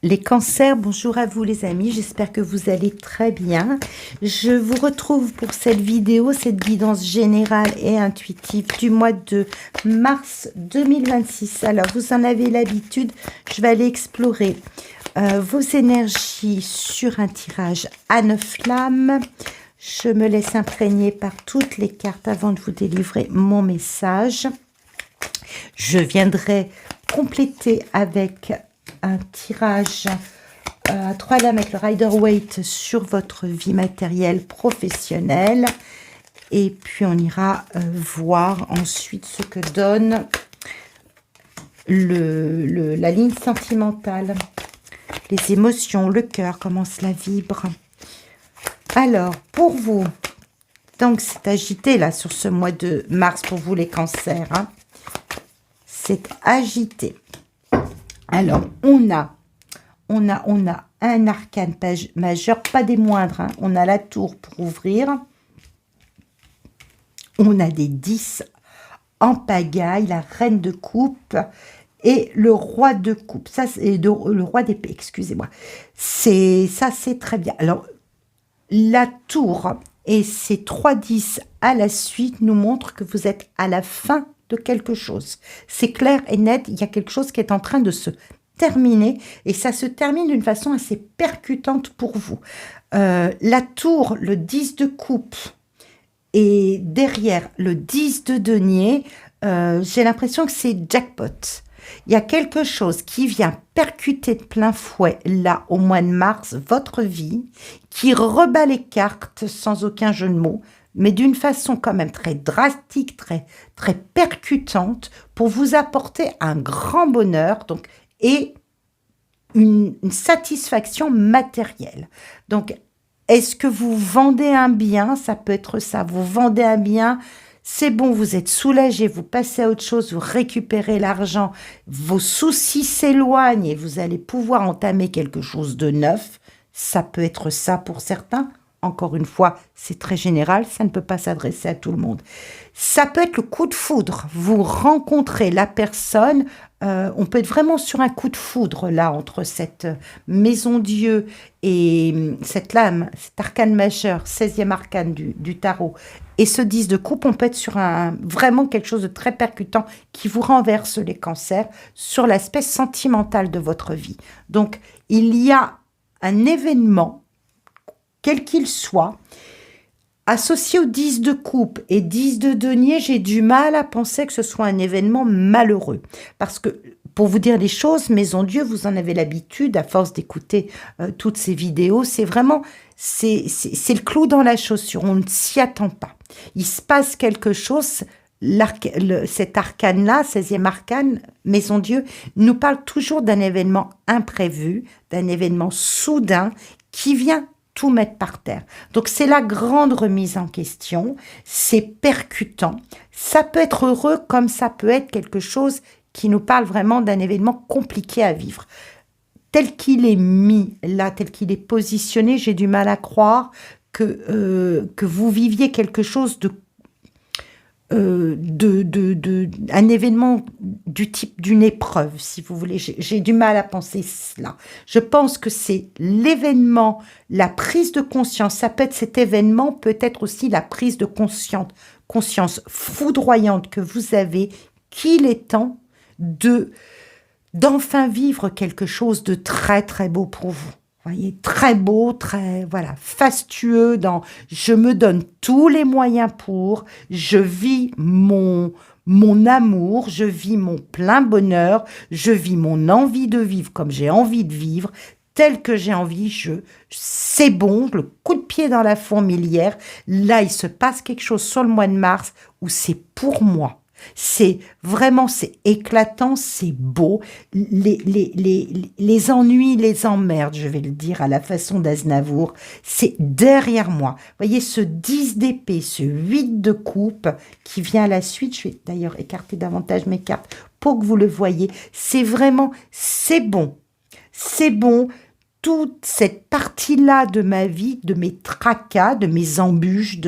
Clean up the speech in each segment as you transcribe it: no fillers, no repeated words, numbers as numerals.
Les cancers, bonjour à vous les amis, j'espère que vous allez très bien. Je vous retrouve pour cette vidéo, cette guidance générale et intuitive du mois de mars 2026. Alors, vous en avez l'habitude, je vais aller explorer vos énergies sur un tirage à 9 flammes. Je me laisse imprégner par toutes les cartes avant de vous délivrer mon message. Je viendrai compléter avec un tirage à 3 lames avec le Rider-Waite sur votre vie matérielle professionnelle. Et puis, on ira voir ensuite ce que donne la ligne sentimentale, les émotions, le cœur, comment cela vibre. Alors, pour vous, donc c'est agité là sur ce mois de mars pour vous les cancers. Hein. C'est agité. Alors, on a un arcane majeur, pas des moindres. Hein. On a la tour pour ouvrir. On a des 10 en pagaille, la reine de coupe et le roi de coupe. Ça, c'est le roi d'épée, excusez-moi. Ça, c'est très bien. Alors, la tour et ces 3 10 à la suite nous montrent que vous êtes à la fin de quelque chose. C'est clair et net, il y a quelque chose qui est en train de se terminer et ça se termine d'une façon assez percutante pour vous. La tour, le 10 de coupe et derrière le 10 de denier, j'ai l'impression que c'est jackpot. Il y a quelque chose qui vient percuter de plein fouet là au mois de mars votre vie, qui rebat les cartes sans aucun jeu de mots, mais d'une façon quand même très drastique, très percutante, pour vous apporter un grand bonheur et une satisfaction matérielle. Donc, est-ce que vous vendez un bien? Ça peut être ça. Vous vendez un bien, c'est bon, vous êtes soulagé, vous passez à autre chose, vous récupérez l'argent, vos soucis s'éloignent et vous allez pouvoir entamer quelque chose de neuf. Ça peut être ça pour certains. Encore une fois, c'est très général, ça ne peut pas s'adresser à tout le monde. Ça peut être le coup de foudre. Vous rencontrez la personne, on peut être vraiment sur un coup de foudre, là, entre cette maison Dieu et cette lame, cet arcane majeur, 16e arcane du tarot, et ce 10 de coupe, on peut être sur vraiment quelque chose de très percutant qui vous renverse les cancers sur l'aspect sentimental de votre vie. Donc, il y a un événement, quel qu'il soit, associé au 10 de coupe et 10 de denier, j'ai du mal à penser que ce soit un événement malheureux. Parce que, pour vous dire les choses, Maison Dieu, vous en avez l'habitude, à force d'écouter toutes ces vidéos, c'est vraiment, c'est le clou dans la chaussure, on ne s'y attend pas. Il se passe quelque chose, cet arcane-là, 16e arcane, Maison Dieu, nous parle toujours d'un événement imprévu, d'un événement soudain qui vient tout mettre par terre. Donc, c'est la grande remise en question, c'est percutant, ça peut être heureux comme ça peut être quelque chose qui nous parle vraiment d'un événement compliqué à vivre. Tel qu'il est mis là, tel qu'il est positionné, j'ai du mal à croire que vous viviez quelque chose un événement du type d'une épreuve, si vous voulez. J'ai du mal à penser cela. Je pense que c'est l'événement, la prise de conscience. Ça peut être cet événement, peut-être aussi la prise de conscience foudroyante que vous avez, qu'il est temps d'enfin vivre quelque chose de très très beau pour vous. Voyez, très beau, très, voilà, fastueux je me donne tous les moyens pour, je vis mon amour, je vis mon plein bonheur, je vis mon envie de vivre comme j'ai envie de vivre, tel que j'ai envie, c'est bon, le coup de pied dans la fourmilière. Là, il se passe quelque chose sur le mois de mars où c'est pour moi. C'est vraiment, c'est éclatant, c'est beau. Les ennuis, les emmerdes, je vais le dire à la façon d'Aznavour, c'est derrière moi. Vous voyez ce 10 d'épée, ce 8 de coupe qui vient à la suite. Je vais d'ailleurs écarter davantage mes cartes pour que vous le voyez. C'est vraiment, c'est bon. C'est bon. Toute cette partie-là de ma vie, de mes tracas, de mes embûches,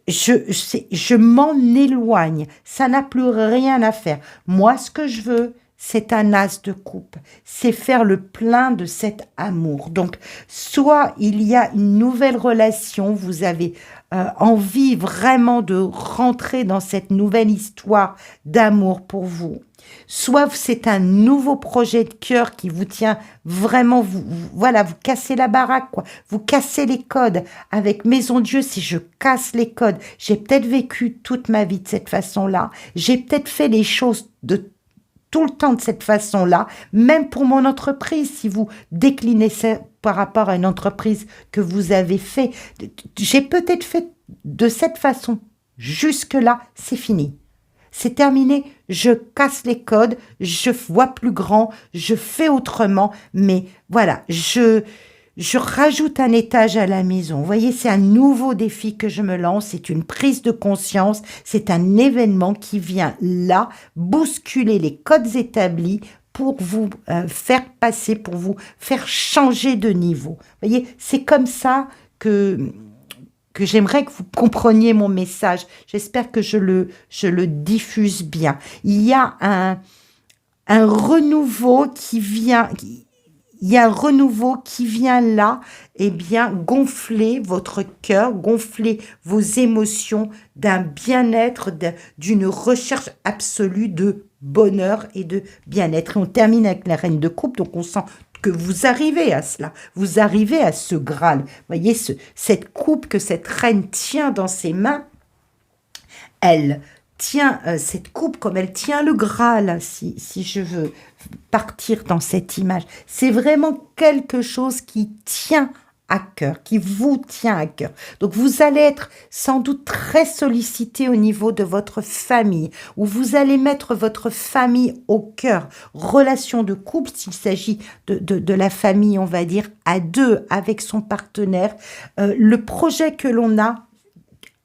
je m'en éloigne. Ça n'a plus rien à faire. Moi, ce que je veux, c'est un as de coupe. C'est faire le plein de cet amour. Donc, soit il y a une nouvelle relation, vous avez envie vraiment de rentrer dans cette nouvelle histoire d'amour pour vous. Soit c'est un nouveau projet de cœur qui vous tient vraiment, voilà, vous cassez la baraque, quoi. Vous cassez les codes. Avec Maison Dieu, si je casse les codes, j'ai peut-être vécu toute ma vie de cette façon-là. J'ai peut-être fait les choses de tout le temps de cette façon-là, même pour mon entreprise, si vous déclinez ça par rapport à une entreprise que vous avez fait, j'ai peut-être fait de cette façon. Jusque-là, c'est fini. C'est terminé, je casse les codes, je vois plus grand, je fais autrement, mais voilà, je rajoute un étage à la maison. Vous voyez, c'est un nouveau défi que je me lance, c'est une prise de conscience, c'est un événement qui vient là bousculer les codes établis pour vous faire passer, pour vous faire changer de niveau. Vous voyez, c'est comme ça que j'aimerais que vous compreniez mon message. J'espère que je le diffuse bien. Il y a un renouveau qui vient... Il y a un renouveau qui vient là, eh bien, gonfler votre cœur, gonfler vos émotions d'un bien-être, d'une recherche absolue de bonheur et de bien-être. Et on termine avec la reine de coupe, donc on sent que vous arrivez à cela, vous arrivez à ce Graal. Vous voyez, cette coupe que cette reine tient dans ses mains, elle tient cette coupe comme elle tient le Graal, si je veux partir dans cette image. C'est vraiment quelque chose qui tient à cœur, qui vous tient à cœur. Donc vous allez être sans doute très sollicité au niveau de votre famille, où vous allez mettre votre famille au cœur. Relation de couple, s'il s'agit de la famille, on va dire, à deux, avec son partenaire. Le projet que l'on a,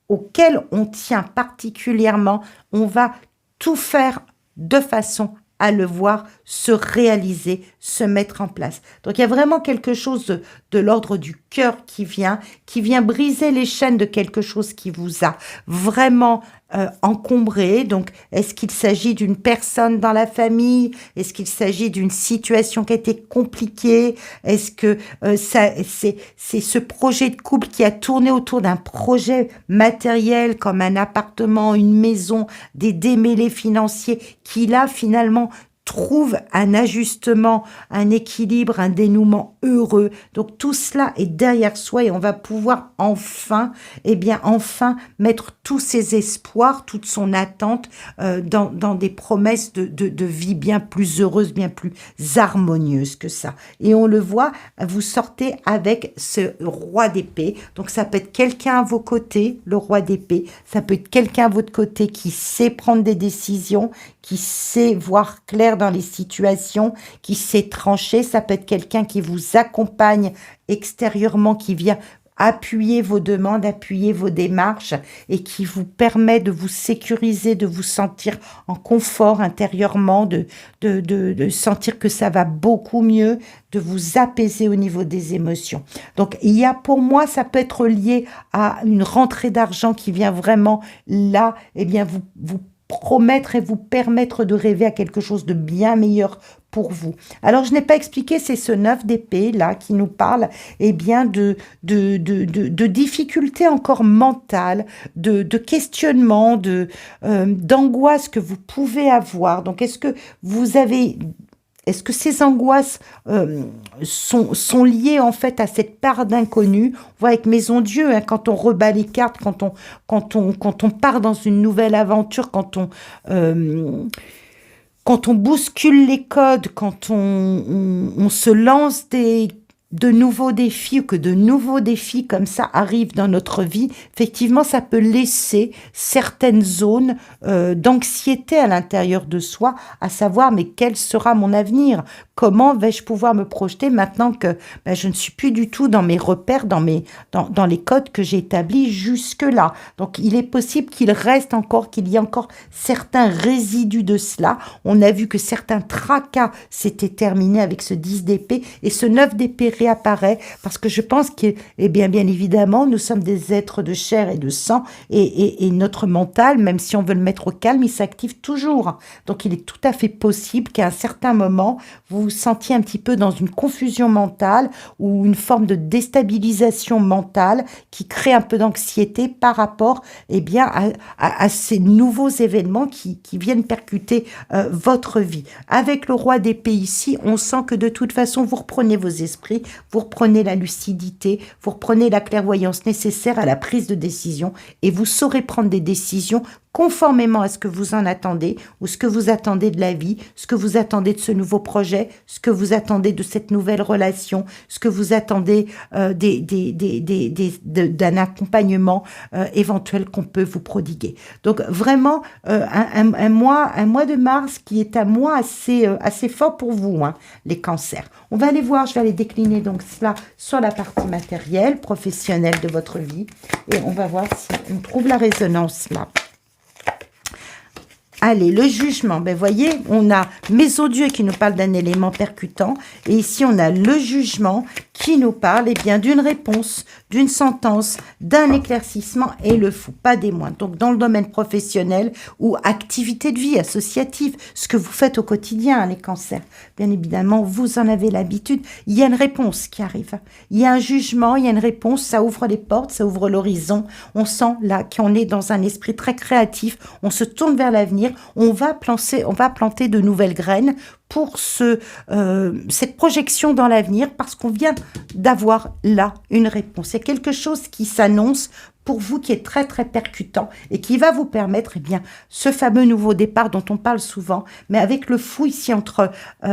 auquel on tient particulièrement, on va tout faire de façon à le voir se réaliser, se mettre en place. Donc il y a vraiment quelque chose de l'ordre du cœur qui vient briser les chaînes de quelque chose qui vous a vraiment encombré. Donc est-ce qu'il s'agit d'une personne dans la famille? Est-ce qu'il s'agit d'une situation qui a été compliquée? Est-ce que c'est ce projet de couple qui a tourné autour d'un projet matériel comme un appartement, une maison, des démêlés financiers qui là finalement trouve un ajustement, un équilibre, un dénouement heureux. Donc tout cela est derrière soi et on va pouvoir enfin mettre tous ses espoirs, toute son attente dans des promesses de vie bien plus heureuse, bien plus harmonieuse que ça. Et on le voit, vous sortez avec ce roi d'épée. Donc ça peut être quelqu'un à vos côtés, le roi d'épée. Ça peut être quelqu'un à votre côté qui sait prendre des décisions, qui sait voir clair dans les situations, qui sait trancher. Ça peut être quelqu'un qui vous accompagne extérieurement, qui vient appuyer vos demandes, appuyer vos démarches et qui vous permet de vous sécuriser, de vous sentir en confort intérieurement, de sentir que ça va beaucoup mieux, de vous apaiser au niveau des émotions. Donc, il y a pour moi, ça peut être lié à une rentrée d'argent qui vient vraiment là, eh bien, vous promettre et vous permettre de rêver à quelque chose de bien meilleur pour vous. Alors, je n'ai pas expliqué, c'est ce 9 d'épée là qui nous parle eh bien de difficultés encore mentales, de questionnements, d'angoisse que vous pouvez avoir. Donc, est-ce que ces angoisses sont liées en fait à cette part d'inconnu? On voit avec Maison Dieu, hein, quand on rebat les cartes, quand on part dans une nouvelle aventure, quand on bouscule les codes, quand on se lance de nouveaux défis ou que de nouveaux défis comme ça arrivent dans notre vie, effectivement, ça peut laisser certaines zones d'anxiété à l'intérieur de soi, à savoir, mais quel sera mon avenir? Comment vais-je pouvoir me projeter maintenant que je ne suis plus du tout dans mes repères, dans les codes que j'ai établis jusque-là? Donc, il est possible qu'il y ait encore certains résidus de cela. On a vu que certains tracas s'étaient terminés avec ce 10 d'épée et ce 9 d'épée réapparaît, parce que je pense que, eh bien évidemment, nous sommes des êtres de chair et de sang, et notre mental, même si on veut le mettre au calme, il s'active toujours. Donc il est tout à fait possible qu'à un certain moment, vous vous sentiez un petit peu dans une confusion mentale, ou une forme de déstabilisation mentale, qui crée un peu d'anxiété par rapport, eh bien, à ces nouveaux événements qui viennent percuter votre vie. Avec le roi d'épée ici, on sent que de toute façon, vous reprenez vos esprits, vous reprenez la lucidité, vous reprenez la clairvoyance nécessaire à la prise de décision, et vous saurez prendre des décisions conformément à ce que vous en attendez, ou ce que vous attendez de la vie, ce que vous attendez de ce nouveau projet, ce que vous attendez de cette nouvelle relation, ce que vous attendez d'un accompagnement éventuel qu'on peut vous prodiguer. Donc vraiment, un mois de mars qui est un mois assez fort pour vous, hein, les cancers. On va aller voir, je vais aller décliner donc cela sur la partie matérielle, professionnelle de votre vie, et on va voir si on trouve la résonance là. Allez, le jugement, ben voyez, on a Mésodieu qui nous parle d'un élément percutant, et ici on a le jugement qui nous parle eh bien d'une réponse, d'une sentence, d'un éclaircissement, et le fou, pas des moindres. Donc dans le domaine professionnel ou activité de vie associative, ce que vous faites au quotidien, les cancers, bien évidemment, vous en avez l'habitude, il y a une réponse qui arrive. Il y a un jugement, il y a une réponse, ça ouvre les portes, ça ouvre l'horizon. On sent là qu'on est dans un esprit très créatif, on se tourne vers l'avenir, on va planter de nouvelles graines pour cette projection dans l'avenir, parce qu'on vient d'avoir là une réponse. Il y a quelque chose qui s'annonce pour vous qui est très très percutant et qui va vous permettre, eh bien, ce fameux nouveau départ dont on parle souvent, mais avec le fou ici entre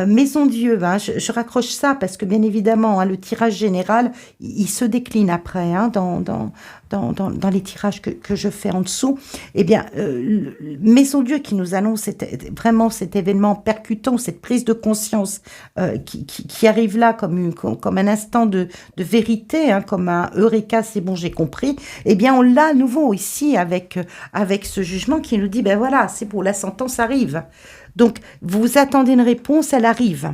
Maison Dieu, hein, je raccroche ça parce que bien évidemment, hein, le tirage général, il se décline après, hein, dans les tirages que je fais en dessous. Eh bien, Maison Dieu qui nous annonce vraiment cet événement percutant, cette prise de conscience qui arrive là comme un instant de vérité, hein, comme un Eureka, c'est bon, j'ai compris. Eh bien, on l'a à nouveau ici avec ce jugement qui nous dit, ben voilà, c'est bon, la sentence arrive. Donc, vous attendez une réponse, elle arrive.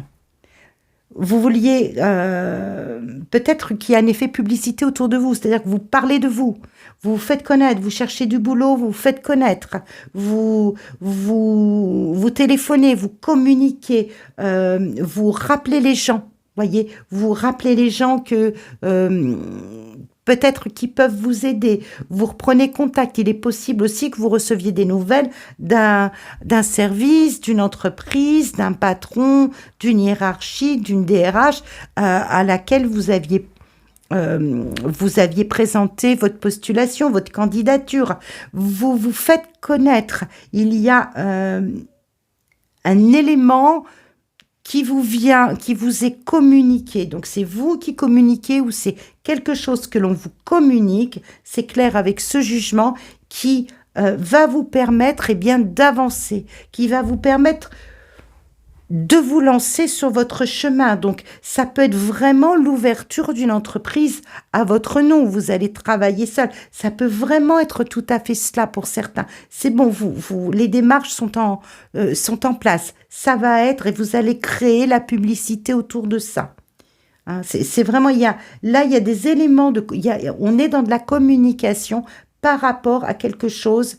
Vous vouliez peut-être qu'il y a un effet publicité autour de vous, c'est-à-dire que vous parlez de vous, vous vous faites connaître, vous cherchez du boulot, vous vous faites connaître, vous téléphonez, vous communiquez, vous rappelez les gens, voyez, vous rappelez les gens que peut-être qui peuvent vous aider. Vous reprenez contact. Il est possible aussi que vous receviez des nouvelles d'un service, d'une entreprise, d'un patron, d'une hiérarchie, d'une DRH à laquelle vous aviez présenté votre postulation, votre candidature. Vous vous faites connaître. Il y a un élément qui vous est communiqué. Donc, c'est vous qui communiquez ou c'est quelque chose que l'on vous communique. C'est clair avec ce jugement qui va vous permettre, eh bien, d'avancer, qui va vous permettre de vous lancer sur votre chemin. Donc, ça peut être vraiment l'ouverture d'une entreprise à votre nom. Vous allez travailler seul. Ça peut vraiment être tout à fait cela pour certains. C'est bon, les démarches sont en place. Ça va être, et vous allez créer la publicité autour de ça. Hein, c'est vraiment, il y a des éléments on est dans de la communication par rapport à quelque chose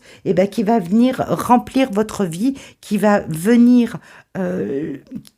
qui va venir remplir votre vie, qui va venir,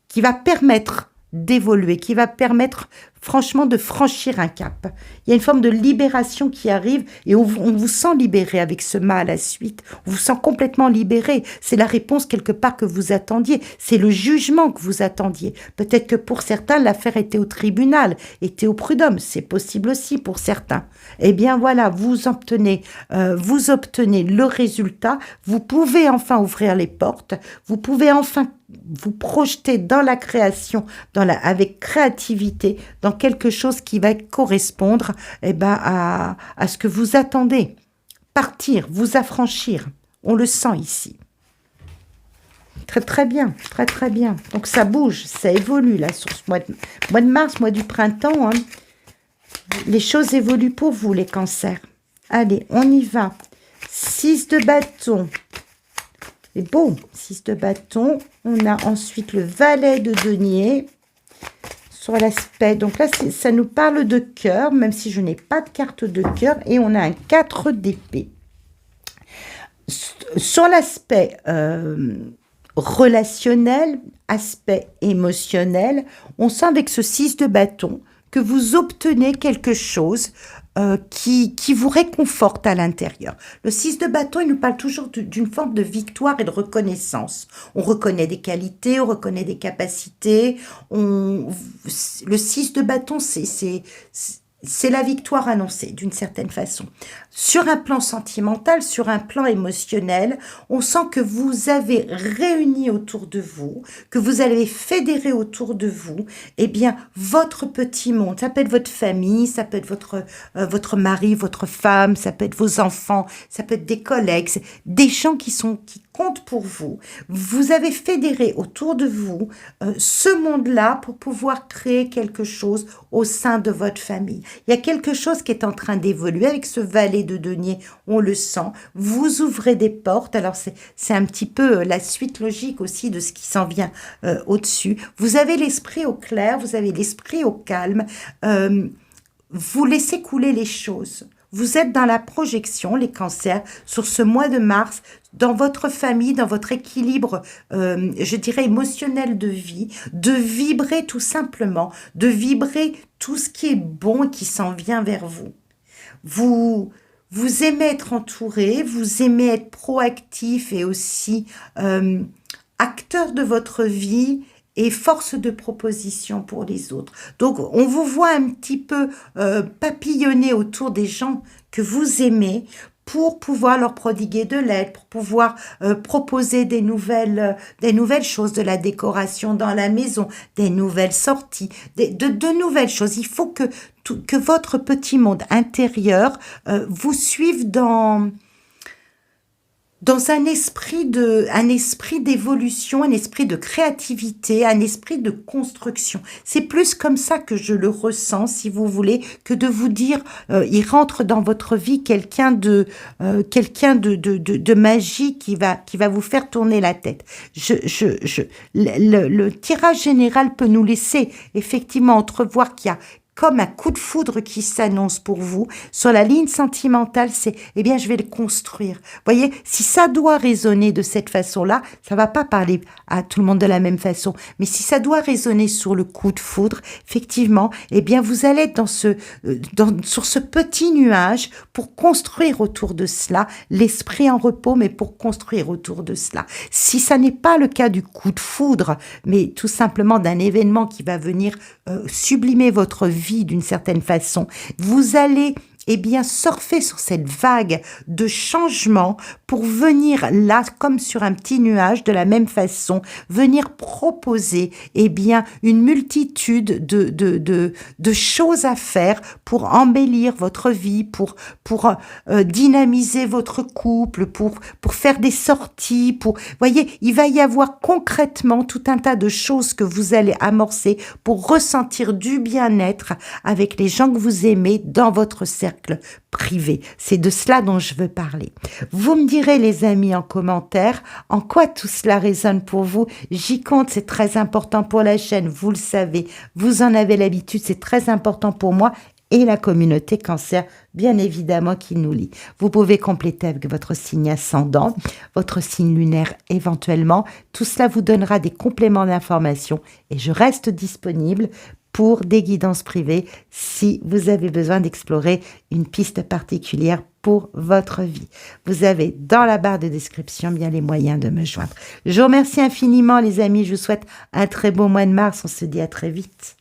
qui va permettre d'évoluer, qui va permettre franchement de franchir un cap. Il y a une forme de libération qui arrive et on vous sent libéré avec ce mât à la suite. On vous sent complètement libéré. C'est la réponse quelque part que vous attendiez. C'est le jugement que vous attendiez. Peut-être que pour certains, l'affaire était au tribunal, était au prud'homme. C'est possible aussi pour certains. Eh bien voilà, vous obtenez le résultat. Vous pouvez enfin ouvrir les portes. Vous pouvez enfin vous projeter dans la création, avec créativité, dans quelque chose qui va correspondre à ce que vous attendez. Partir, vous affranchir. On le sent ici. Très très bien, très très bien. Donc ça bouge, ça évolue là sur ce mois de mars, mois du printemps. Hein. Les choses évoluent pour vous, les cancers. Allez, on y va. 6 de bâton. C'est beau, 6 de bâton. On a ensuite le valet de denier. sur l'aspect. Donc là, ça nous parle de cœur, même si je n'ai pas de carte de cœur. Et on a un 4 d'épée. Sur l'aspect relationnel, aspect émotionnel, on sent avec ce 6 de bâton que vous obtenez quelque chose qui vous réconforte à l'intérieur. Le 6 de bâton, il nous parle toujours d'une forme de victoire et de reconnaissance. On reconnaît des qualités, on reconnaît des capacités. Le 6 de bâton, c'est la victoire annoncée, d'une certaine façon. Sur un plan sentimental, sur un plan émotionnel, on sent que vous avez réuni autour de vous, que vous avez fédéré autour de vous, eh bien, votre petit monde. Ça peut être votre famille, ça peut être votre mari, votre femme, ça peut être vos enfants, ça peut être des collègues, des gens qui comptent pour vous. Vous avez fédéré autour de vous ce monde-là pour pouvoir créer quelque chose au sein de votre famille. Il y a quelque chose qui est en train d'évoluer avec ce valet de denier, on le sent. Vous ouvrez des portes. Alors, c'est un petit peu la suite logique aussi de ce qui s'en vient au-dessus. Vous avez l'esprit au clair, vous avez l'esprit au calme. Vous laissez couler les choses. Vous êtes dans la projection, les cancers, sur ce mois de mars, dans votre famille, dans votre équilibre, je dirais, émotionnel de vie, de vibrer tout simplement, de vibrer tout ce qui est bon et qui s'en vient vers vous. Vous aimez être entouré, vous aimez être proactif et aussi acteur de votre vie et force de proposition pour les autres. Donc, on vous voit un petit peu papillonner autour des gens que vous aimez pour pouvoir leur prodiguer de l'aide, pour pouvoir proposer des nouvelles choses, de la décoration dans la maison, des nouvelles sorties, de nouvelles choses. Il faut que votre petit monde intérieur vous suive dans un esprit d'évolution, un esprit de créativité, un esprit de construction. C'est plus comme ça que je le ressens, si vous voulez, que de vous dire, il rentre dans votre vie quelqu'un de magique qui va vous faire tourner la tête. Le tirage général peut nous laisser effectivement entrevoir qu'il y a comme un coup de foudre qui s'annonce pour vous. Sur la ligne sentimentale, c'est, eh bien, je vais le construire. Vous voyez, si ça doit résonner de cette façon-là, ça va pas parler à tout le monde de la même façon. Mais si ça doit résonner sur le coup de foudre, effectivement, eh bien, vous allez être sur ce petit nuage pour construire autour de cela, l'esprit en repos, mais pour construire autour de cela. Si ça n'est pas le cas du coup de foudre, mais tout simplement d'un événement qui va venir sublimer votre vie d'une certaine façon, vous allez surfer sur cette vague de changement pour venir là, comme sur un petit nuage, de la même façon, venir proposer une multitude de choses à faire pour embellir votre vie, pour dynamiser votre couple, pour faire des sorties, voyez, il va y avoir concrètement tout un tas de choses que vous allez amorcer pour ressentir du bien-être avec les gens que vous aimez dans votre cercle privé. C'est de cela dont je veux parler. Vous me direz, les amis, en commentaire, en quoi tout cela résonne pour vous. J'y compte, c'est très important pour la chaîne, vous le savez, vous en avez l'habitude, c'est très important pour moi et la communauté cancer, bien évidemment, qui nous lie. Vous pouvez compléter avec votre signe ascendant, votre signe lunaire éventuellement. Tout cela vous donnera des compléments d'information et je reste disponible pour des guidances privées si vous avez besoin d'explorer une piste particulière pour votre vie. Vous avez dans la barre de description bien les moyens de me joindre. Je vous remercie infiniment, les amis. Je vous souhaite un très beau mois de mars. On se dit à très vite.